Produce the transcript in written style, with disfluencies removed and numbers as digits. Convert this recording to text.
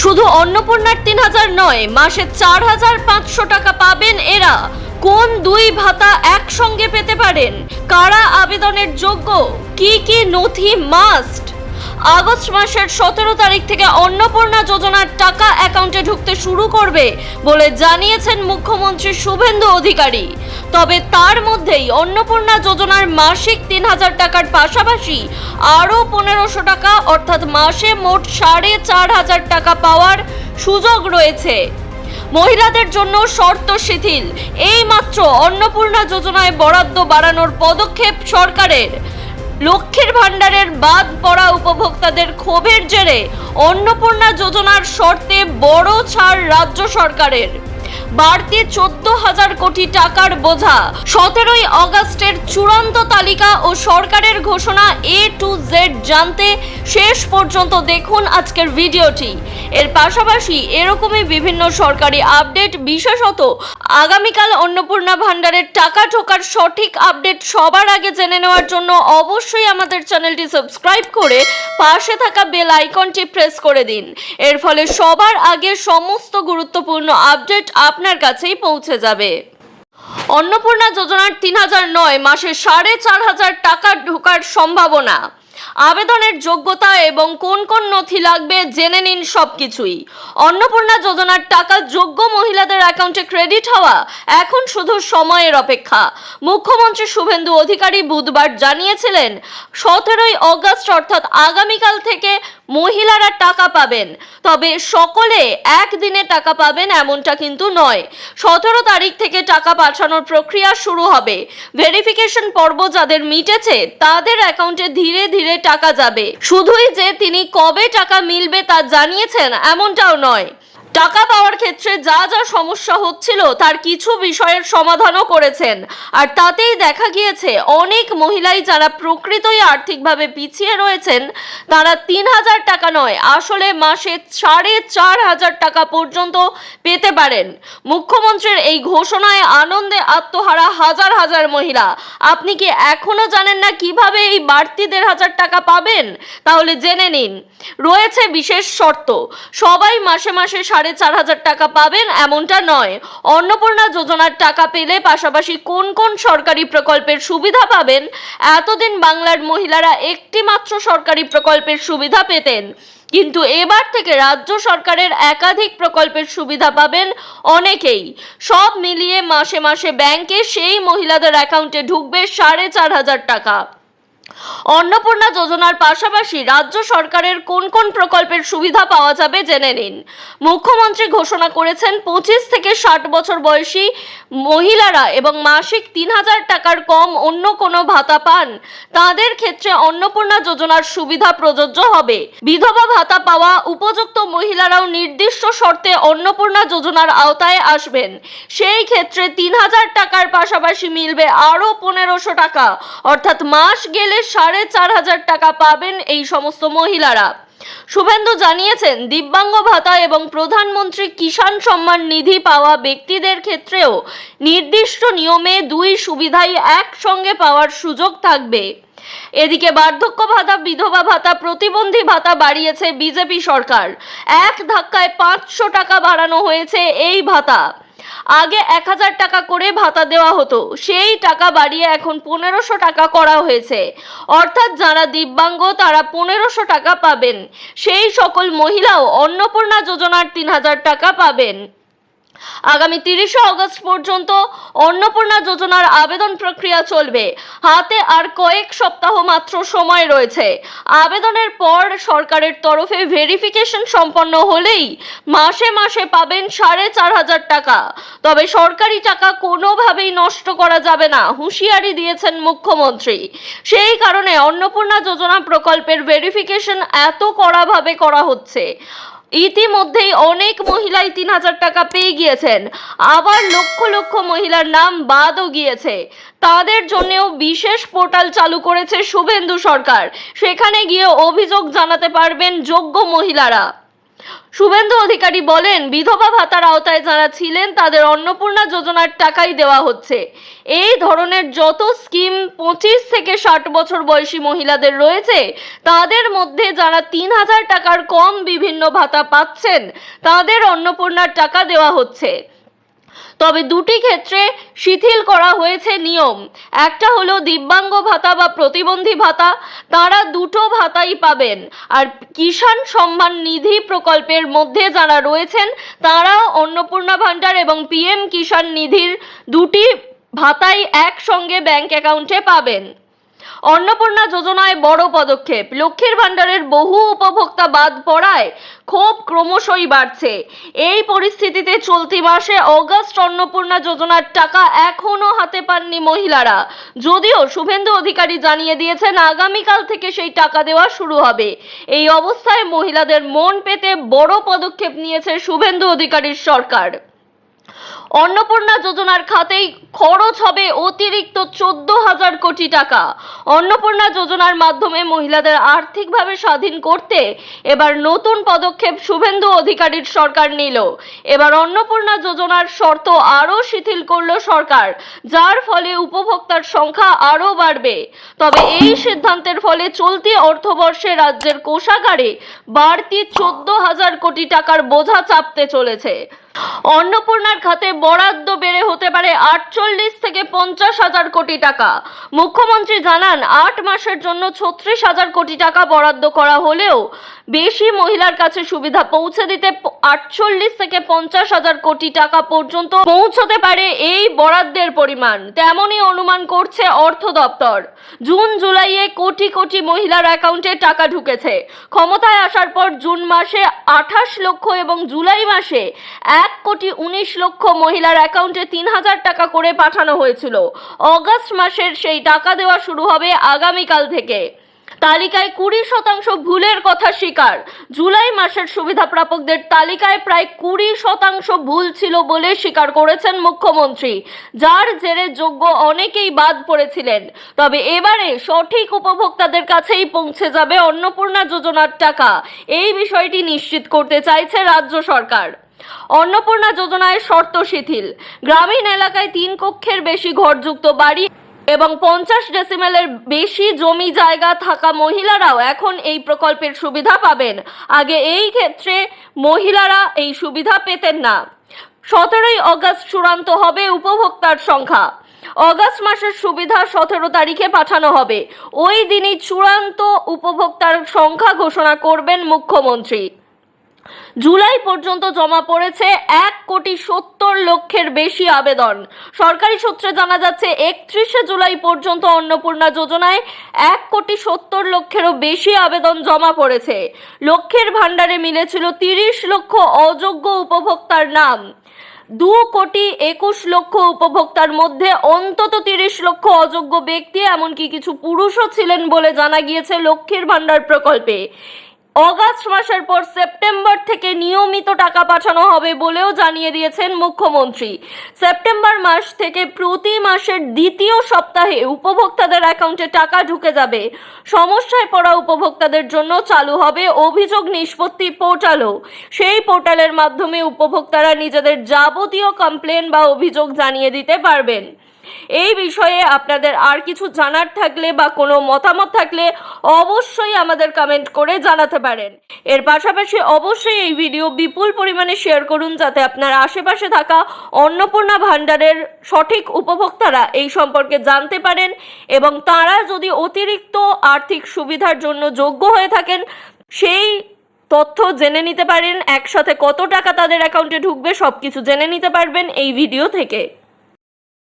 শুধু অন্নপূর্ণার ৩,০০০ নয়, মাসে ৪,৫০০ টাকা পাবেন এরা। কোন দুই ভাতা একসঙ্গে পেতে পারেন? কারা আবেদনের যোগ্য? কি কি নথি মাস্ট? আগস্ট মাসের ১৭ তারিখ থেকে অন্নপূর্ণা যোজনার টাকা অ্যাকাউন্টে ঢুকতে শুরু করবে বলে জানিয়েছেন মুখ্যমন্ত্রী শুভেন্দু অধিকারী। তবে তার মধ্যেই অন্নপূর্ণা যোজনার মাসিক ৩,০০০ টাকার পাশাপাশি আরও ১৫০০ টাকা অর্থাৎ মাসে মোট ৪,৫০০ টাকা পাওয়ার সুযোগ রয়েছে। মহিলাদের জন্য শর্ত শিথিল। এইমাত্র অন্নপূর্ণা যোজনায় বরাদ্দ বাড়ানোর পদক্ষেপ সরকারের। লক্ষ্মীর ভাণ্ডারের বাদ পড়া উপভোক্তাদের ক্ষোভের জেরে অন্নপূর্ণা যোজনার শর্তে বড় ছাড় রাজ্য সরকারের। বাড়তি ১৪,০০০ কোটি টাকার বোঝা। ১৭ই আগস্টের চূড়ান্ত তালিকা ও সরকারের ঘোষণা A to Z জানতে শেষ পর্যন্ত দেখুন আজকের ভিডিওটি। এর পাশাপাশি এরকমই বিভিন্ন সরকারি আপডেট, বিশেষত আগামীকাল অন্নপূর্ণা ভাণ্ডারের টাকা ঢোকার সঠিক আপডেট সবার আগে জেনে নেওয়ার জন্য অবশ্যই আমাদের চ্যানেলটি সাবস্ক্রাইব করে পাশে থাকা বেল আইকনটি প্রেস করে দিন। এর ফলে সবার আগে সমস্ত গুরুত্বপূর্ণ আপডেট আপনার কাছেই পৌঁছে যাবে। অন্নপূর্ণা যোজনার ৩,০০০ নয়, মাসে ৪,৫০০ টাকা ঢোকার সম্ভাবনা। আবেদনের যোগ্যতা এবং কোন কোন নথি লাগবে জেনে নিন সবকিছুই। অন্নপূর্ণা যোজনার টাকা যোগ্য মহিলাদের অ্যাকাউন্টে ক্রেডিট হওয়া এখন শুধু সময়ের অপেক্ষা। মুখ্যমন্ত্রী শুভেন্দু অধিকারী বুধবার জানিয়েছিলেন ১৭ই আগস্ট অর্থাৎ আগামীকাল থেকে মহিলারা টাকা পাবেন। তবে সকলে একদিনে টাকা পাবেন এমনটা কিন্তু নয়। ১৭ তারিখ থেকে টাকা পাঠানোর প্রক্রিয়া শুরু হবে। ভেরিফিকেশন পর্ব যাদের মিটেছে তাদের অ্যাকাউন্টে ধীরে ধীরে টাকা যাবে। শুধুই যে তিনি কবে টাকা মিলবে তা জানিয়েছেন এমনটাও নয়। টাকা পাওয়ার ক্ষেত্রে যা যা সমস্যা হচ্ছিল তার কিছু বিষয়ের সমাধানও করেছেন। আর তাতেই দেখা গিয়েছে অনেক মহিলাই যারা প্রকৃতই আর্থিকভাবে পিছিয়ে রয়েছেন তারা ৩,০০০ টাকা নয়, আসলে মাসে ৪,৫০০ টাকা পর্যন্ত পেতে পারেন। মুখ্যমন্ত্রীর এই ঘোষণায় আনন্দে আত্মহারা হাজার হাজার মহিলা। আপনি কি এখনো জানেন না কিভাবে এই বাড়তি ১,৫০০ টাকা পাবেন? তাহলে জেনে নিন। রয়েছে বিশেষ শর্ত। সবাই মাসে মাসে ৪,৫০০ টাকা পাবেন এমনটা নয়। অন্নপূর্ণা যোজনার টাকা পেলে পাশাপাশি কোন কোন সরকারি প্রকল্পের সুবিধা পাবেন? এতদিন বাংলার মহিলারা একটি মাত্র সরকারি প্রকল্পের সুবিধা পেতেন, কিন্তু এবার থেকে রাজ্য সরকারের একাধিক প্রকল্পের সুবিধা পাবেন অনেকেই। সব মিলিয়ে মাসে মাসে ব্যাংকে সেই মহিলাদের অ্যাকাউন্টে ঢুকবে ৪,৫০০ টাকা। অন্নপূর্ণা যোজনার পাশাপাশি রাজ্য সরকারের কোন কোন প্রকল্পের সুবিধা পাওয়া যাবে জেনে নিন। মুখ্যমন্ত্রী ঘোষণা করেছেন ২৫ থেকে ৬০ বছর বয়সী মহিলারা এবং মাসিক ৩,০০০ টাকার কম অন্য কোনো ভাতা পান তাদের ক্ষেত্রে অন্নপূর্ণা যোজনার সুবিধা প্রযোজ্য হবে। বিধবা ভাতা পাওয়া উপযুক্ত মহিলারাও নির্দিষ্ট শর্তে অন্নপূর্ণা যোজনার আওতায় আসবেন। সেই ক্ষেত্রে ৩,০০০ টাকার পাশাপাশি মিলবে আরও ১৫০০ টাকা, অর্থাৎ মাস গেলে ৪,৫০০ টাকা পাবেন এই সমস্ত মহিলারা। শুভেন্দু জানিয়েছেন দিব্যাঙ্গ ভাতা এবং প্রধানমন্ত্রী কিষাণ সম্মান নিধি পাওয়া ব্যক্তিদের ক্ষেত্রেও নির্দিষ্ট নিয়মে দুই সুবিধাই একসঙ্গে পাওয়ার সুযোগ থাকবে। এদিকে বার্ধক্য ভাতা, বিধবা ভাতা, প্রতিবন্ধী ভাতা বাড়িয়েছে বিজেপি সরকার। এক ধাক্কায় ৫০০ টাকা বাড়ানো হয়েছে এই ভাতা। আগে ১,০০০ টাকা করে ভাতা দেওয়া হতো, সেই টাকা বাড়িয়ে এখন ১৫০০ টাকা করা হয়েছে। অর্থাৎ যারা দিব্যাঙ্গ তারা ১৫০০ টাকা পাবেন। সেই সকল মহিলাও অন্নপূর্ণা যোজনার ৩,০০০ টাকা পাবেন। আগামী ৩০শে আগস্ট পর্যন্ত অন্নপূর্ণা যোজনার আবেদন প্রক্রিয়া চলবে। হাতে আর কয়েক সপ্তাহ মাত্র সময় রয়েছে। আবেদনের পর সরকারের তরফে ভেরিফিকেশন সম্পন্ন হলেই মাসে মাসে পাবেন ৪,৫০০ টাকা। তবে সরকারি টাকা কোনোভাবেই নষ্ট করা যাবে না, হুঁশিয়ারি দিয়েছেন মুখ্যমন্ত্রী। সেই কারণে অন্নপূর্ণা যোজনা প্রকল্পের ভেরিফিকেশন এত কড়াভাবে করা হচ্ছে। ইতিমধ্যেই অনেক মহিলাই ৩,০০০ টাকা পেয়ে গিয়েছেন, আবার লক্ষ লক্ষ মহিলার নাম বাদও গিয়েছে। তাদের জন্যও বিশেষ পোর্টাল চালু করেছে শুভেন্দু সরকার। সেখানে গিয়ে অভিযোগ জানাতে পারবেন যোগ্য মহিলারা। শুভেন্দু অধিকারী বলেন, বিধবা ভাতার আওতায় যারা ছিলেন তাদের অন্নপূর্ণা যোজনার টাকাই দেওয়া হচ্ছে। এই ধরনের যত স্কিম 25 থেকে 60 বছর বয়সী মহিলাদের রয়েছে, তাদের মধ্যে যারা 3000 টাকার কম বিভিন্ন ভাতা পাচ্ছেন, তাদের অন্নপূর্ণার টাকা দেওয়া হচ্ছে। তবে দুটি ক্ষেত্রে শিথিল করা হয়েছে নিয়ম। একটা হলো দিব্যাঙ্গ ভাতা বা প্রতিবন্ধী ভাতা, তারা দুটো ভাতাই পাবেন। আর কিষাণ সম্মান নিধি প্রকল্পের মধ্যে যারা রয়েছেন তারাও অন্নপূর্ণা ভাণ্ডার এবং পিএম কিষাণ নিধির দুটি ভাতাই একসঙ্গে ব্যাংক অ্যাকাউন্টে পাবেন। অন্নপূর্ণা যোজনায় বড় পদক্ষেপ। লক্ষ্মীর ভাণ্ডারের বহু উপভোক্তা বাদ পড়ায় ক্ষোভ ক্রমশই বাড়ছে। এই পরিস্থিতিতে চলতি মাসে অগস্ট অন্নপূর্ণা যোজনার টাকা এখনো হাতে পাননি মহিলারা। যদিও শুভেন্দু অধিকারী জানিয়ে দিয়েছেন আগামীকাল থেকে সেই টাকা দেওয়া শুরু হবে। এই অবস্থায় মহিলাদের মন পেতে বড় পদক্ষেপ নিয়েছে শুভেন্দু অধিকারীর সরকার। অন্নপূর্ণা যোজনার খাতেই খরচ হবে অতিরিক্ত 14,000 কোটি টাকা। অন্নপূর্ণা যোজনার মাধ্যমে মহিলাদের আর্থিকভাবে স্বাধীন করতে এবার নতুন পদক্ষেপ শুভেন্দু অধিকারীর সরকার নিল। এবার অন্নপূর্ণা যোজনার শর্ত আরও শিথিল করল সরকার, যার ফলে উপভোক্তার সংখ্যা আরও বাড়বে। তবে এই সিদ্ধান্তের ফলে চলতি অর্থবর্ষে রাজ্যের কোষাগারে বাড়তি 14,000 কোটি টাকার বোঝা চাপতে চলেছে। অন্নপূর্ণার খাতে বরাদ্দ বেড়ে হতে পারে 48 থেকে 50,000 কোটি টাকা। মুখ্যমন্ত্রী জানান 8 মাসের জন্য 36,000 কোটি টাকা বরাদ্দ করা হলেও বেশি মহিলার কাছে সুবিধা পৌঁছে দিতে 48 থেকে 50,000 কোটি টাকা পর্যন্ত পৌঁছতে পারে এই বরাদ্দের পরিমাণ, তেমনই অনুমান করছে অর্থ দপ্তর। জুন জুলাইয়ে কোটি কোটি মহিলার অ্যাকাউন্টে টাকা ঢুকেছে। ক্ষমতায় আসার পর জুন মাসে 28 লক্ষ এবং জুলাই মাসে 1,19,00,000 মহিলার অ্যাকাউন্টে 3,000 টাকা করে পাঠানো হয়েছিল। অগস্ট মাসের সেই টাকা দেওয়া শুরু হবে আগামীকাল থেকে। তালিকায় 20% ভুলের কথা স্বীকার। জুলাই মাসের সুবিধা প্রাপকদের তালিকায় প্রায় 20% ভুল ছিল বলে স্বীকার করেছেন মুখ্যমন্ত্রী, যার জেরে যোগ্য অনেকেই বাদ পড়েছিলেন। তবে এবারে সঠিক উপভোক্তাদের কাছেই পৌঁছে যাবে অন্নপূর্ণা যোজনার টাকা, এই বিষয়টি নিশ্চিত করতে চাইছে রাজ্য সরকার। অন্নপূর্ণা যোজনায় শর্ত শিথিল। গ্রামীণ এলাকায় 3 কক্ষের বেশি ঘরযুক্ত বাড়ি এবং 50 ডেসিমেলের বেশি জমি জায়গা থাকা মহিলারাও এখন এই প্রকল্পের সুবিধা পাবেন। আগে এই ক্ষেত্রে মহিলারা এই সুবিধা পেতেন না। 17 অগস্ট চূড়ান্ত হবে উপভোক্তার সংখ্যা। অগস্ট মাসের সুবিধা 17 তারিখে পাঠানো হবে। ওই দিনই চূড়ান্ত উপভোক্তার সংখ্যা ঘোষণা করবেন মুখ্যমন্ত্রী। জুলাই পর্যন্ত জমা পড়েছে 1,70,00,000-এর বেশি আবেদন। সরকারি সূত্রে জানা যাচ্ছে 31 জুলাই পর্যন্ত অন্নপূর্ণা যোজনায় 1,70,00,000-এরও বেশি আবেদন জমা পড়েছে। লক্ষ্মীর ভাণ্ডারে মিলেছিল 30 লক্ষ অযোগ্য উপভোক্তার নাম। 2,21,00,000 উপভোক্তার মধ্যে অন্তত 30 লক্ষ অযোগ্য ব্যক্তি, এমনকি কিছু পুরুষও ছিলেন বলে জানা গিয়েছে লক্ষ্মীর ভাণ্ডার প্রকল্পে। অগস্ট মাসের পর সেপ্টেম্বর থেকে নিয়মিত টাকা পাঠানো হবে বলেও জানিয়ে দিয়েছেন মুখ্যমন্ত্রী। সেপ্টেম্বর মাস থেকে প্রতি মাসের দ্বিতীয় সপ্তাহে উপভোক্তাদের অ্যাকাউন্টে টাকা ঢুকে যাবে। সমস্যায় পড়া উপভোক্তাদের জন্য চালু হবে অভিযোগ নিষ্পত্তি পোর্টালও। সেই পোর্টালের মাধ্যমে উপভোক্তারা নিজেদের যাবতীয় কমপ্লেন বা অভিযোগ জানিয়ে দিতে পারবেন। এই বিষয়ে আপনাদের আর কিছু জানার থাকলে বা কোনো মতামত থাকলে অবশ্যই আমাদের কমেন্ট করে জানাতে পারেন। এর পাশাপাশি অবশ্যই এই ভিডিও বিপুল পরিমাণে শেয়ার করুন, যাতে আপনার আশেপাশে থাকা অন্নপূর্ণা ভাণ্ডারের সঠিক উপভোক্তারা এই সম্পর্কে জানতে পারেন এবং তারা যদি অতিরিক্ত আর্থিক সুবিধার জন্য যোগ্য হয়ে থাকেন সেই তথ্য জেনে নিতে পারেন। একসাথে কত টাকা তাদের অ্যাকাউন্টে ঢুকবে সবকিছু জেনে নিতে পারবেন এই ভিডিও থেকে।